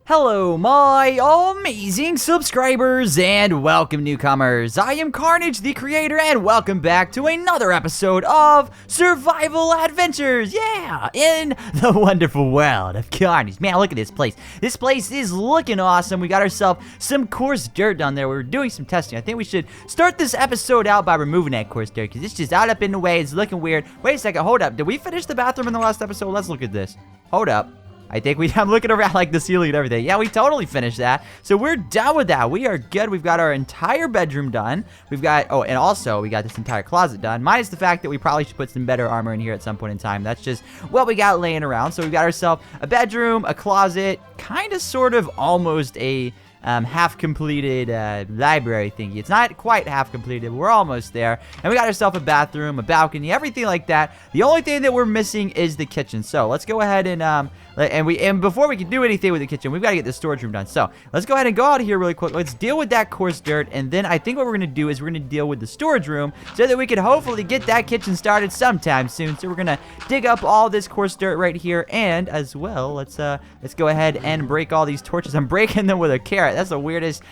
Hello, my amazing subscribers, and welcome, newcomers. I am Carnage, the creator, and welcome back to another episode of Survival Adventures. Yeah, in the wonderful world of Carnage. Man, look at this place. This place is looking awesome. We got ourselves some coarse dirt down there. We were doing some testing. I think we should start this episode out by removing that coarse dirt, because it's just out up in the way. It's looking weird. Wait a second. Hold up. Did we finish the bathroom in the last episode? Let's look at this. Hold up. I'm looking around like the ceiling and everything. Yeah, we totally finished that. So we're done with that. We are good. We've got our entire bedroom done. We've got, oh, and also we got this entire closet done. Minus the fact that we probably should put some better armor in here at some point in time. That's just what we got laying around. So we've got ourselves a bedroom, a closet, kind of, sort of, almost a half-completed library thingy. It's not quite half-completed, but we're almost there. And we got ourselves a bathroom, a balcony, everything like that. The only thing that we're missing is the kitchen. So let's go ahead and before we can do anything with the kitchen, we've got to get the storage room done. So let's go ahead and go out of here really quick. Let's deal with that coarse dirt, and then I think what we're going to do is we're going to deal with the storage room so that we can hopefully get that kitchen started sometime soon. So we're going to dig up all this coarse dirt right here, and as well, let's go ahead and break all these torches. I'm breaking them with a carrot. That's the weirdest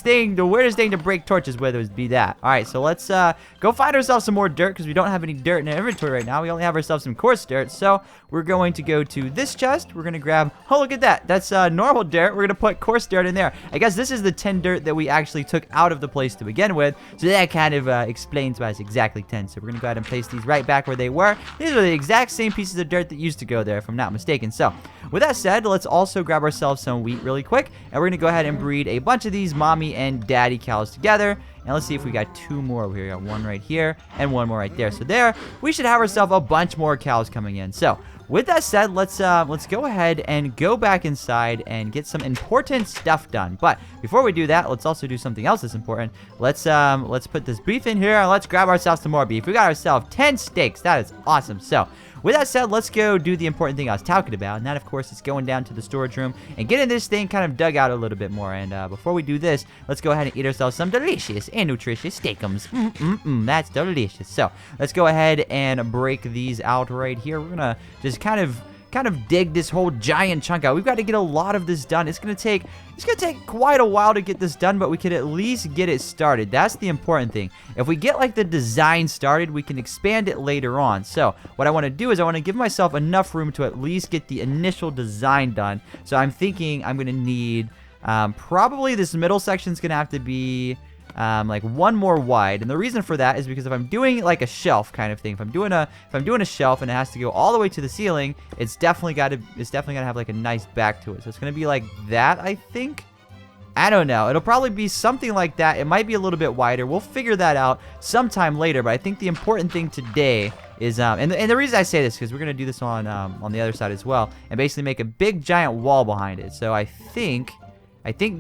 thing. The weirdest thing to break torches with would be that. All right, so let's go find ourselves some more dirt, because we don't have any dirt in our inventory right now. We only have ourselves some coarse dirt. So we're going to go to this chest. We're going to grab, oh, look at that. That's normal dirt. We're going to put coarse dirt in there. I guess this is the 10 dirt that we actually took out of the place to begin with. So that kind of explains why it's exactly 10. So we're going to go ahead and place these right back where they were. These are the exact same pieces of dirt that used to go there, if I'm not mistaken. So with that said, let's also grab ourselves some wheat really quick. And we're going to go ahead and breed a bunch of these mommy and daddy cows together. And let's see if we got two more over here. We got one right here and one more right there. So there, we should have ourselves a bunch more cows coming in. So with that said, let's go ahead and go back inside and get some important stuff done. But before we do that, let's also do something else that's important. Let's put this beef in here, and let's grab ourselves some more beef. We got ourselves 10 steaks. That is awesome. So with that said, let's go do the important thing I was talking about, and that, of course, is going down to the storage room and getting this thing kind of dug out a little bit more. And before we do this, let's go ahead and eat ourselves some delicious and nutritious steakums. That's delicious. So let's go ahead and break these out right here. We're gonna just kind of dig this whole giant chunk out. We've got to get a lot of this done. It's gonna take quite a while to get this done, but we could at least get it started. That's the important thing. If we get like the design started, we can expand it later on. So what I want to do is I want to give myself enough room to at least get the initial design done. So I'm thinking I'm gonna need probably this middle section is gonna have to be like one more wide, and the reason for that is because if I'm doing like a shelf kind of thing, if I'm doing a shelf and it has to go all the way to the ceiling, it's definitely gotta have like a nice back to it. So it's gonna be like that, I think. I don't know. It'll probably be something like that. It might be a little bit wider. We'll figure that out sometime later. But I think the important thing today is and the reason I say this is because we're gonna do this on the other side as well, and basically make a big giant wall behind it. So I think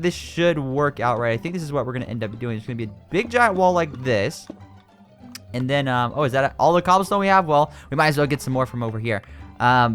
this should work out right. I think this is what we're going to end up doing. It's going to be a big giant wall like this. And then, oh, is that all the cobblestone we have? Well, we might as well get some more from over here.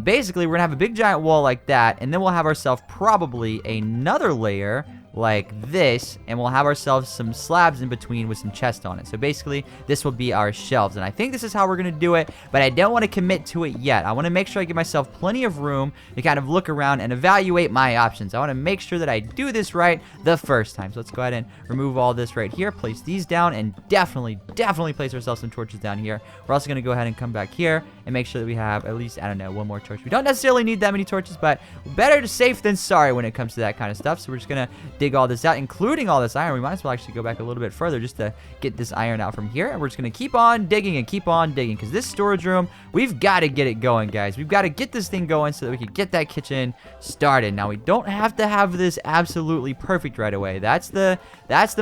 Basically, we're going to have a big giant wall like that. And then we'll have ourselves probably another layer like this, and we'll have ourselves some slabs in between with some chests on it. So basically, this will be our shelves, and I think this is how we're going to do it, but I don't want to commit to it yet. I want to make sure I give myself plenty of room to kind of look around and evaluate my options. I want to make sure that I do this right the first time. So let's go ahead and remove all this right here, place these down, and definitely place ourselves some torches down here. We're also going to go ahead and come back here and make sure that we have at least, I don't know, one more torch. We don't necessarily need that many torches, but better to safe than sorry when it comes to that kind of stuff. So we're just going to dig all this out, including all this iron. We might as well actually go back a little bit further just to get this iron out from here, and we're just going to keep on digging because this storage room, we've got to get it going, guys. We've got to get this thing going so that we can get that kitchen started. Now, we don't have to have this absolutely perfect right away. That's the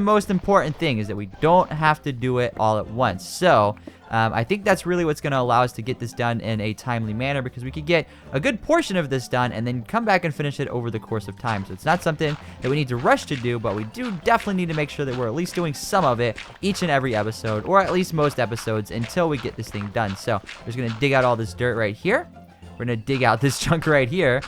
most important thing, is that we don't have to do it all at once. So I think that's really what's going to allow us to get this done in a timely manner, because we could get a good portion of this done and then come back and finish it over the course of time. So it's not something that we need to rush to do, but we do definitely need to make sure that we're at least doing some of it each and every episode, or at least most episodes, until we get this thing done. So we're just going to dig out all this dirt right here. We're going to dig out this chunk right here.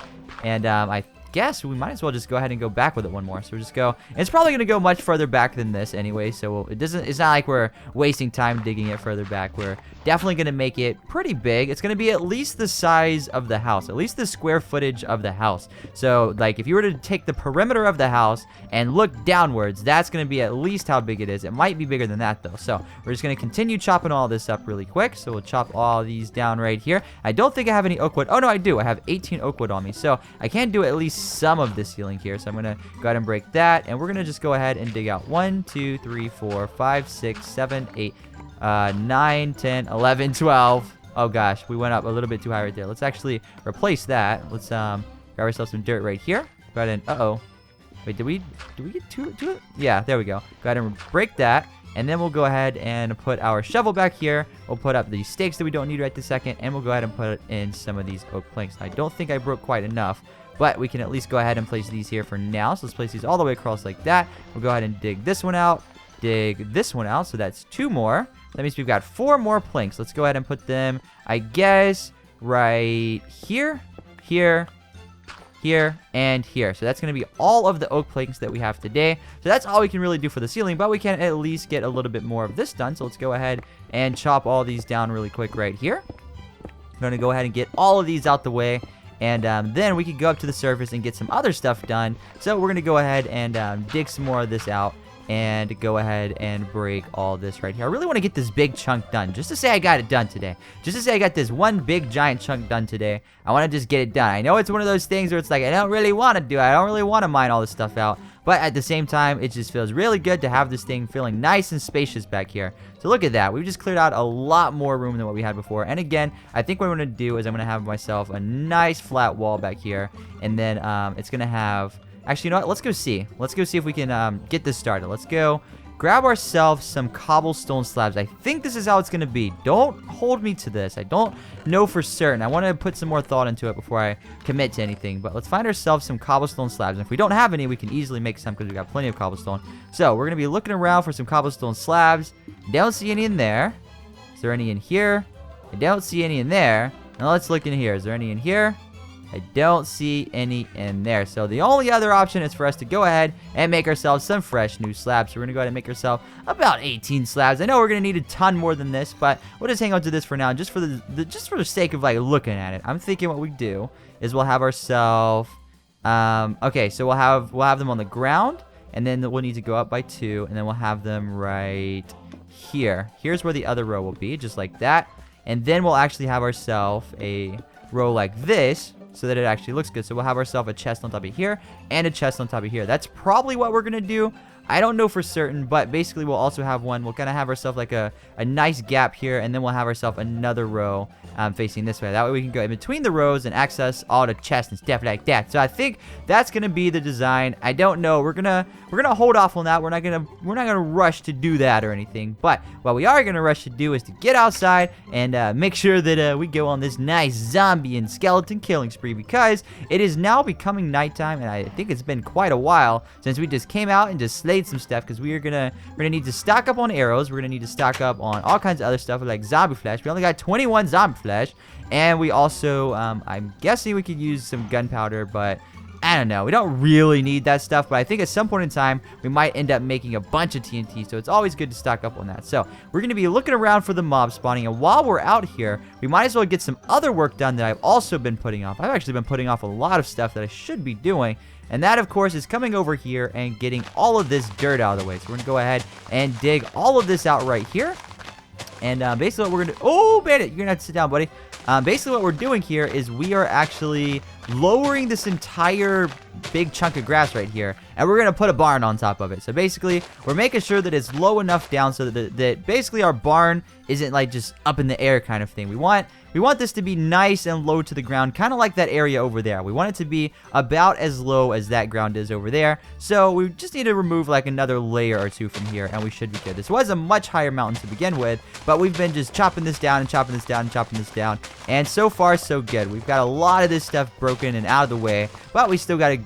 And I guess we might as well just go ahead and go back with it one more. So we'll just go. It's probably going to go much further back than this anyway, so it's not like we're wasting time digging it further back. We're definitely going to make it pretty big. It's going to be at least the size of the house, at least the square footage of the house. So, like, if you were to take the perimeter of the house and look downwards, that's going to be at least how big it is. It might be bigger than that, though. So we're just going to continue chopping all this up really quick. So we'll chop all these down right here. I don't think I have any oak wood. Oh, no, I do. I have 18 oak wood on me. So I can do at least some of this ceiling here. So I'm going to go ahead and break that. And we're going to just go ahead and dig out 1, 2, 3, 4, 5, 6, 7, 8, 9, 10, 11, 12. Oh, gosh. We went up a little bit too high right there. Let's actually replace that. Let's grab ourselves some dirt right here. Go ahead and... Uh-oh. Wait, did we get to it? Yeah, there we go. Go ahead and break that. And then we'll go ahead and put our shovel back here. We'll put up the stakes that we don't need right this second. And we'll go ahead and put in some of these oak planks. I don't think I broke quite enough, but we can at least go ahead and place these here for now. So let's place these all the way across like that. We'll go ahead and dig this one out. Dig this one out. So that's 2 more. That means we've got 4 more planks. Let's go ahead and put them, I guess, right here, here, here, and here. So that's going to be all of the oak planks that we have today. So that's all we can really do for the ceiling, but we can at least get a little bit more of this done. So let's go ahead and chop all these down really quick right here. I'm going to go ahead and get all of these out the way. And then we can go up to the surface and get some other stuff done. So we're going to go ahead and dig some more of this out. And go ahead and break all this right here. I really want to get this big chunk done, just to say I got it done today. Just to say I got this one big giant chunk done today. I want to just get it done. I know it's one of those things where it's like, I don't really want to do it. I don't really want to mine all this stuff out. But at the same time, it just feels really good to have this thing feeling nice and spacious back here. So look at that. We've just cleared out a lot more room than what we had before. And again, I think what I'm going to do is I'm going to have myself a nice flat wall back here. And then it's going to have... Actually, you know what? Let's go see. Let's go see if we can get this started. Let's go grab ourselves some cobblestone slabs. I think this is how it's going to be. Don't hold me to this. I don't know for certain. I want to put some more thought into it before I commit to anything. But let's find ourselves some cobblestone slabs. And if we don't have any, we can easily make some because we've got plenty of cobblestone. So we're going to be looking around for some cobblestone slabs. Don't see any in there. Is there any in here? I don't see any in there. Now let's look in here. Is there any in here? I don't see any in there. So the only other option is for us to go ahead and make ourselves some fresh new slabs. So we're going to go ahead and make ourselves about 18 slabs. I know we're going to need a ton more than this, but we'll just hang on to this for now just for the sake of like looking at it. I'm thinking what we do is we'll have ourselves okay, so we'll have them on the ground, and then we'll need to go up by 2, and then we'll have them right here. Here's where the other row will be, just like that. And then we'll actually have ourselves a row like this, so that it actually looks good. So we'll have ourselves a chest on top of here and a chest on top of here. That's probably what we're gonna do. I don't know for certain, but basically we'll also have one. We'll kind of have ourselves like a nice gap here, and then we'll have ourselves another row facing this way. That way we can go in between the rows and access all the chests and stuff like that. So I think that's gonna be the design. I don't know. We're gonna hold off on that. We're not gonna rush to do that or anything. But what we are gonna rush to do is to get outside and make sure that we go on this nice zombie and skeleton killing spree, because it is now becoming nighttime, and I think it's been quite a while since we just came out and just slayed some stuff, because we're gonna need to stock up on arrows. We're gonna need to stock up on all kinds of other stuff like zombie flesh. We only got 21 zombie flesh, and we also I'm guessing we could use some gunpowder, but I don't know. We don't really need that stuff, but I think at some point in time we might end up making a bunch of TNT, so it's always good to stock up on that. So we're going to be looking around for the mob spawning, and while we're out here, we might as well get some other work done that I've also been putting off. I've actually been putting off a lot of stuff that I should be doing, and that, of course, is coming over here and getting all of this dirt out of the way. So we're going to go ahead and dig all of this out right here. And basically what we're going to... Oh, Bandit, you're going to have to sit down, buddy. Basically what we're doing here is we are actually lowering this entire big chunk of grass right here, and we're going to put a barn on top of it. So basically, we're making sure that it's low enough down so that basically our barn isn't like just up in the air kind of thing. We want this to be nice and low to the ground, kind of like that area over there. We want it to be about as low as that ground is over there. So we just need to remove like another layer or 2 from here, and we should be good. This was a much higher mountain to begin with, but we've been just chopping this down and chopping this down and chopping this down, and so far so good. We've got a lot of this stuff broken and out of the way, but we still got a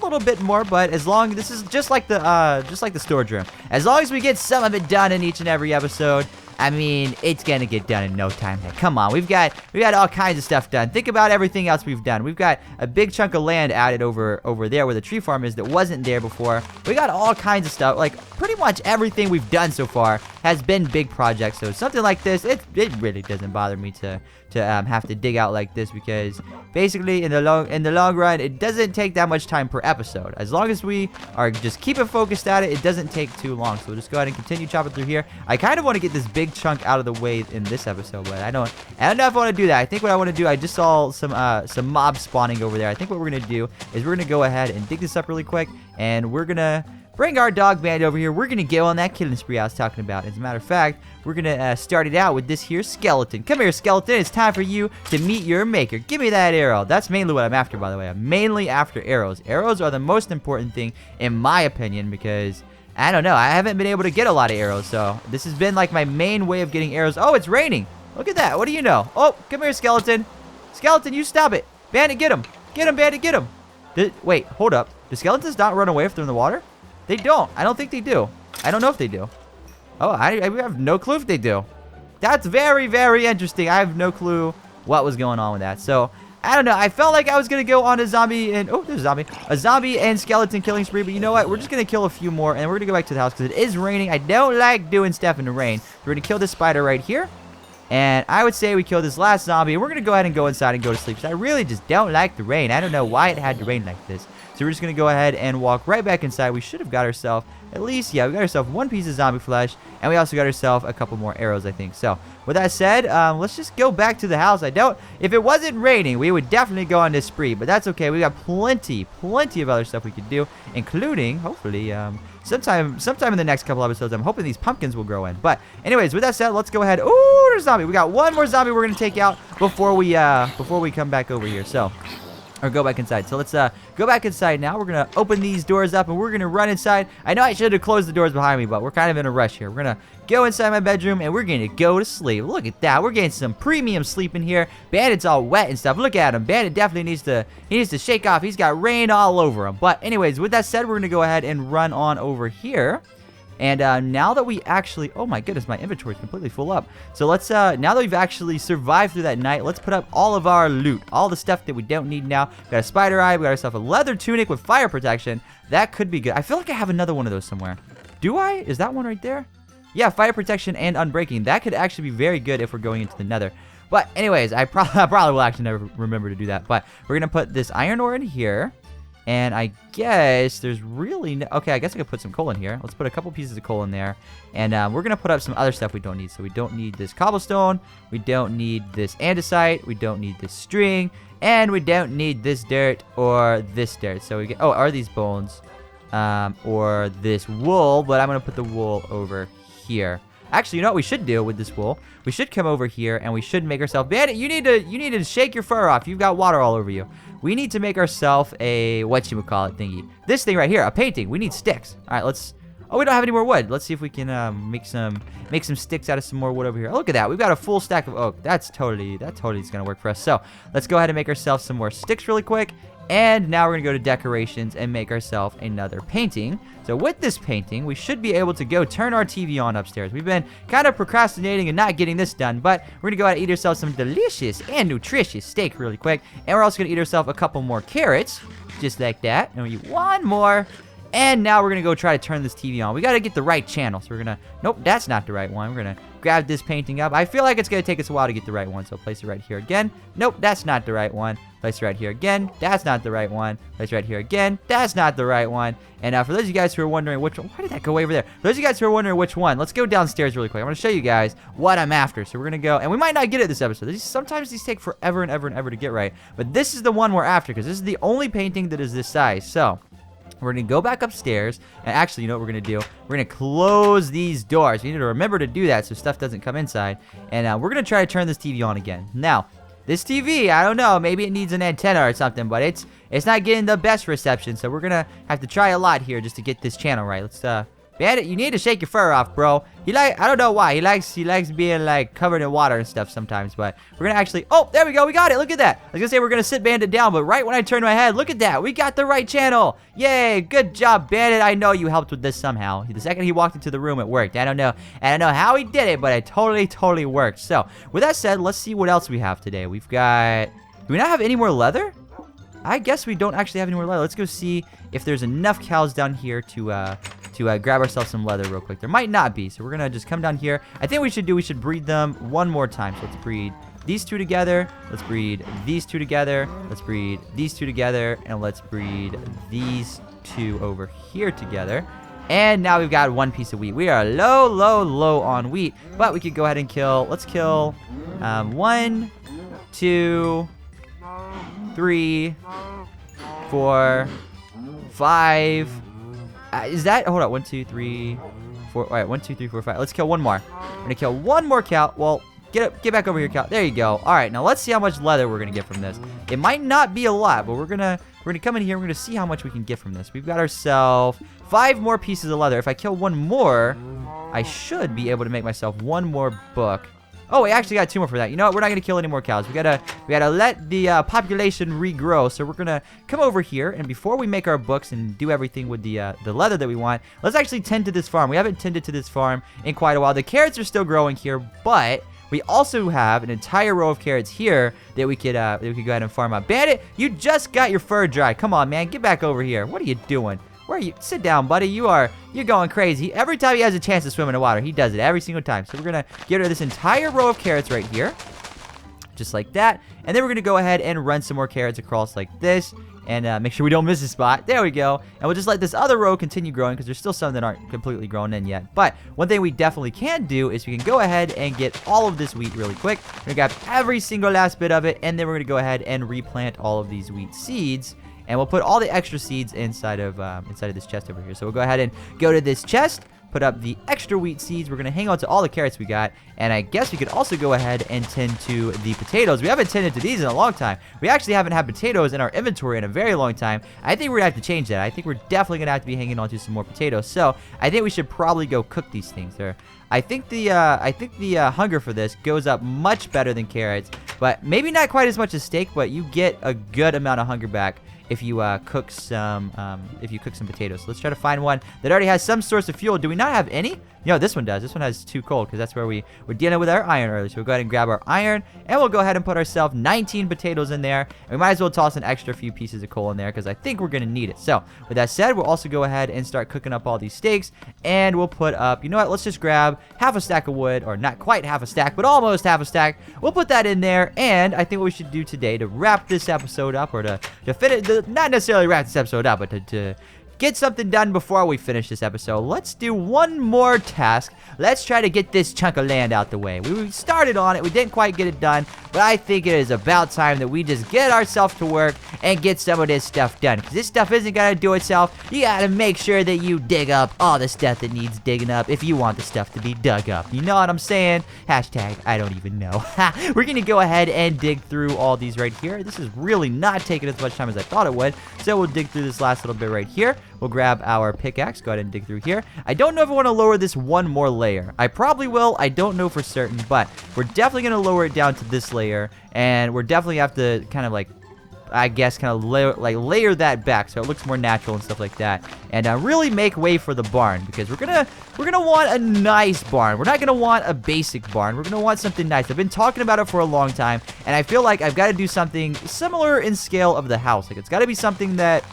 little bit more. But as long, this is just like the storage room. As long as we get some of it done in each and every episode, I mean, it's gonna get done in no time. Heck, come on, we've got all kinds of stuff done. Think about everything else we've done. We've got a big chunk of land added over there where the tree farm is that wasn't there before. We got all kinds of stuff. Like, pretty much everything we've done so far has been big projects. So something like this, it really doesn't bother me to have to dig out like this, because basically in the long run, it doesn't take that much time per episode. As long as we are just keeping focused at it, it doesn't take too long. So we'll just go ahead and continue chopping through here. I kind of want to get this big chunk out of the way in this episode, but I don't know if I want to do that. I think what I want to do, I just saw some mobs spawning over there. I think what we're gonna do is we're gonna go ahead and dig this up really quick, and we're gonna bring our dog band over here. We're gonna go on that killing spree I was talking about. As a matter of fact, we're gonna start it out with this here skeleton. Come here, skeleton. It's time for you to meet your maker. Give me that arrow. That's mainly what I'm after, by the way. I'm mainly after arrows. Arrows are the most important thing, in my opinion, because I don't know, I haven't been able to get a lot of arrows, so this has been like my main way of getting arrows. Oh, it's raining. Look at that. What do you know? Oh, come here, skeleton. Skeleton, you stop it. Bandit, get him. Get him, Bandit, get him. Wait, hold up. Do skeletons not run away if they're in the water? They don't. I don't think they do. I don't know if they do. Oh, I have no clue if they do. That's very, very interesting. I have no clue what was going on with that. So, I don't know. I felt like I was going to go on a zombie and... Oh, there's a zombie. A zombie and skeleton killing spree. But you know what? We're just going to kill a few more. And we're going to go back to the house because it is raining. I don't like doing stuff in the rain. We're going to kill this spider right here. And I would say we kill this last zombie. And we're going to go ahead and go inside and go to sleep. Because I really just don't like the rain. I don't know why it had to rain like this. So we're just going to go ahead and walk right back inside. We should have got ourselves, at least, yeah, we got ourselves one piece of zombie flesh. And we also got ourselves a couple more arrows, I think. So with that said, let's just go back to the house. If it wasn't raining, we would definitely go on this spree. But that's okay. We got plenty of other stuff we could do, including, hopefully, sometime in the next couple episodes, I'm hoping these pumpkins will grow in. But anyways, with that said, let's go ahead. Ooh, there's a zombie. We got one more zombie we're going to take out before we come back over here. So... or go back inside. So let's go back inside now. We're going to open these doors up, and we're going to run inside. I know I should have closed the doors behind me, but we're kind of in a rush here. We're going to go inside my bedroom, and we're going to go to sleep. Look at that. We're getting some premium sleep in here. Bandit's all wet and stuff. Look at him. Bandit definitely needs to shake off. He's got rain all over him. But anyways, with that said, we're going to go ahead and run on over here. And now that we actually, oh my goodness, my inventory is completely full up. So let's, now that we've actually survived through that night, let's put up all of our loot, all the stuff that we don't need now. We got a spider eye, we got ourselves a leather tunic with fire protection. That could be good. I feel like I have another one of those somewhere. Do I? Is that one right there? Yeah, fire protection and unbreaking. That could actually be very good if we're going into the nether. But anyways, I probably will actually never remember to do that. But we're going to put this iron ore in here. And I guess there's really no... Okay, I guess I could put some coal in here. Let's put a couple pieces of coal in there. And we're going to put up some other stuff we don't need. So we don't need this cobblestone. We don't need this andesite. We don't need this string. And we don't need this dirt or this dirt. So we get... Oh, are these bones? Or this wool. But I'm going to put the wool over here. Actually, you know what we should do with this wool? We should come over here and we should make ourselves... Bandit, you need to shake your fur off. You've got water all over you. We need to make ourselves a, whatchamacallit thingy. This thing right here, a painting. We need sticks. All right, let's... Oh, we don't have any more wood. Let's see if we can make some sticks out of some more wood over here. Oh, look at that. We've got a full stack of oak. That totally is going to work for us. So let's go ahead and make ourselves some more sticks really quick. And now we're going to go to decorations and make ourselves another painting. So with this painting, we should be able to go turn our TV on upstairs. We've been kind of procrastinating and not getting this done, but we're going to go out and eat ourselves some delicious and nutritious steak really quick. And we're also going to eat ourselves a couple more carrots, just like that. And we eat one more. And now we're going to go try to turn this TV on. We got to get the right channel. So we're going to... Nope, that's not the right one. We're going to grab this painting up. I feel like it's going to take us a while to get the right one. So place it right here again. Nope, that's not the right one. Place it right here again. That's not the right one. Place it right here again. That's not the right one. And for those of you guys who are wondering which one... Why did that go over there? For those of you guys who are wondering which one, let's go downstairs really quick. I'm going to show you guys what I'm after. So we're going to go... And we might not get it this episode. Sometimes these take forever and ever and ever to get right. But this is the one we're after because this is the only painting that is this size. So... we're going to go back upstairs, and actually, you know what we're going to do? We're going to close these doors. We need to remember to do that so stuff doesn't come inside, and we're going to try to turn this TV on again. Now, this TV, I don't know, maybe it needs an antenna or something, but it's not getting the best reception, so we're going to have to try a lot here just to get this channel right. Let's Bandit, you need to shake your fur off, bro. I don't know why. He likes being like covered in water and stuff sometimes, but we're gonna actually, oh, there we go. We got it. Look at that. I was gonna say we're gonna sit Bandit down, but right when I turned my head, look at that. We got the right channel. Yay, good job, Bandit. I know you helped with this somehow. The second he walked into the room, it worked. I don't know how he did it, but it totally worked. So, with that said, let's see what else we have today. We've got, do we not have any more leather? I guess we don't actually have any more leather. Let's go see if there's enough cows down here to grab ourselves some leather real quick. There might not be, so we're gonna just come down here. I think we should breed them one more time. So let's breed these two together. Let's breed these two together. Let's breed these two together, and let's breed these two over here together. And now we've got one piece of wheat. We are low on wheat, but we could go ahead and kill. Let's kill 1, 2, 3, 4, 5. Is that, hold on, 1, 2, 3, 4. All right, 1, 2, 3, 4, 5. Let's kill one more. We're gonna kill one more cow. Well, get back over here, cow. There you go. All right, now let's see how much leather we're gonna get from this. It might not be a lot, but we're gonna come in here. We're gonna see how much we can get from this. We've got ourselves 5 more pieces of leather. If I kill one more, I should be able to make myself one more book. Oh, we actually got 2 more for that. You know what? We're not gonna kill any more cows. We gotta let the population regrow. So we're gonna come over here, and before we make our books and do everything with the leather that we want, let's actually tend to this farm. We haven't tended to this farm in quite a while. The carrots are still growing here, but we also have an entire row of carrots here that we could go ahead and farm up. Bandit, you just got your fur dried. Come on, man, get back over here. What are you doing? Where are you? Sit down, buddy. You're going crazy. Every time he has a chance to swim in the water, he does it every single time. So we're gonna get rid of this entire row of carrots right here, just like that. And then we're gonna go ahead and run some more carrots across like this, and make sure we don't miss a spot. There we go. And we'll just let this other row continue growing because there's still some that aren't completely grown in yet. But one thing we definitely can do is we can go ahead and get all of this wheat really quick. We're gonna grab every single last bit of it, and then we're gonna go ahead and replant all of these wheat seeds. And we'll put all the extra seeds inside of this chest over here. So we'll go ahead and go to this chest, put up the extra wheat seeds. We're going to hang on to all the carrots we got. And I guess we could also go ahead and tend to the potatoes. We haven't tended to these in a long time. We actually haven't had potatoes in our inventory in a very long time. I think we're going to have to change that. I think we're definitely going to have to be hanging on to some more potatoes. So I think we should probably go cook these things there. I think the hunger for this goes up much better than carrots, but maybe not quite as much as steak, but you get a good amount of hunger back if you cook some potatoes. So let's try to find one that already has some source of fuel. Do we not have any? You know, this one does. This one has 2 coal because that's where we're dealing with our iron earlier. So we'll go ahead and grab our iron, and we'll go ahead and put ourselves 19 potatoes in there. And we might as well toss an extra few pieces of coal in there because I think we're going to need it. So with that said, we'll also go ahead and start cooking up all these steaks, and we'll put up, you know what, let's just grab half a stack of wood, or not quite half a stack, but almost half a stack. We'll put that in there, and I think what we should do today to wrap this episode up, or to finish, not necessarily wrap this episode up, but to get something done before we finish this episode, let's do one more task. Let's try to get this chunk of land out the way. We started on it. We didn't quite get it done, but I think it is about time that we just get ourselves to work and get some of this stuff done. Because this stuff isn't going to do itself. You got to make sure that you dig up all the stuff that needs digging up if you want the stuff to be dug up. You know what I'm saying? Hashtag, I don't even know. We're going to go ahead and dig through all these right here. This is really not taking as much time as I thought it would. So we'll dig through this last little bit right here. We'll grab our pickaxe, go ahead and dig through here. I don't know if I want to lower this one more layer. I probably will. I don't know for certain, but we're definitely going to lower it down to this layer, and we're definitely have to kind of like, I guess, kind of layer that back so it looks more natural and stuff like that, and really make way for the barn, because we're gonna want a nice barn. We're not gonna want a basic barn. We're gonna want something nice. I've been talking about it for a long time, and I feel like I've got to do something similar in scale of the house. Like, it's got to be something that,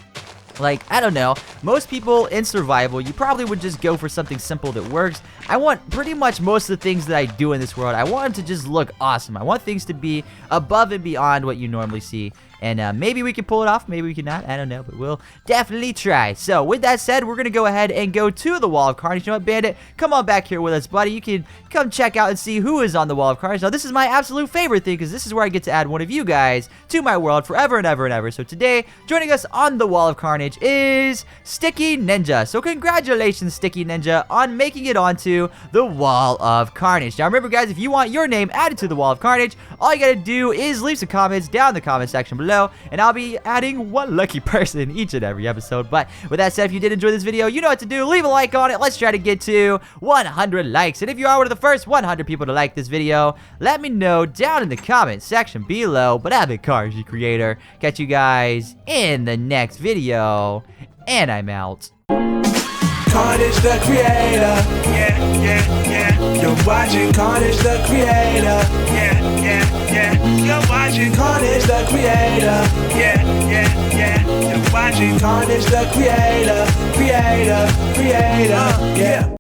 like, I don't know, most people in survival, you probably would just go for something simple that works. I want pretty much most of the things that I do in this world, I want them to just look awesome. I want things to be above and beyond what you normally see. And maybe we can pull it off, maybe we can not, I don't know, but we'll definitely try. So with that said, we're going to go ahead and go to the Wall of Carnage. You know what, Bandit? Come on back here with us, buddy. You can come check out and see who is on the Wall of Carnage. Now, this is my absolute favorite thing, because this is where I get to add one of you guys to my world forever and ever and ever. So today, joining us on the Wall of Carnage is Sticky Ninja. So congratulations, Sticky Ninja, on making it onto the Wall of Carnage. Now, remember, guys, if you want your name added to the Wall of Carnage, all you got to do is leave some comments down in the comment section below. below, and I'll be adding one lucky person each and every episode. But with that said, if you did enjoy this video, you know what to do. Leave a like on it. Let's try to get to 100 likes. And if you are one of the first 100 people to like this video, let me know down in the comment section below. But I've been Carnage, the creator. Catch you guys in the next video, and I'm out. Carnage the creator, yeah. You're watching Carnage the creator, yeah. You're watching Carnage the creator, yeah. You're watching Carnage the creator, yeah.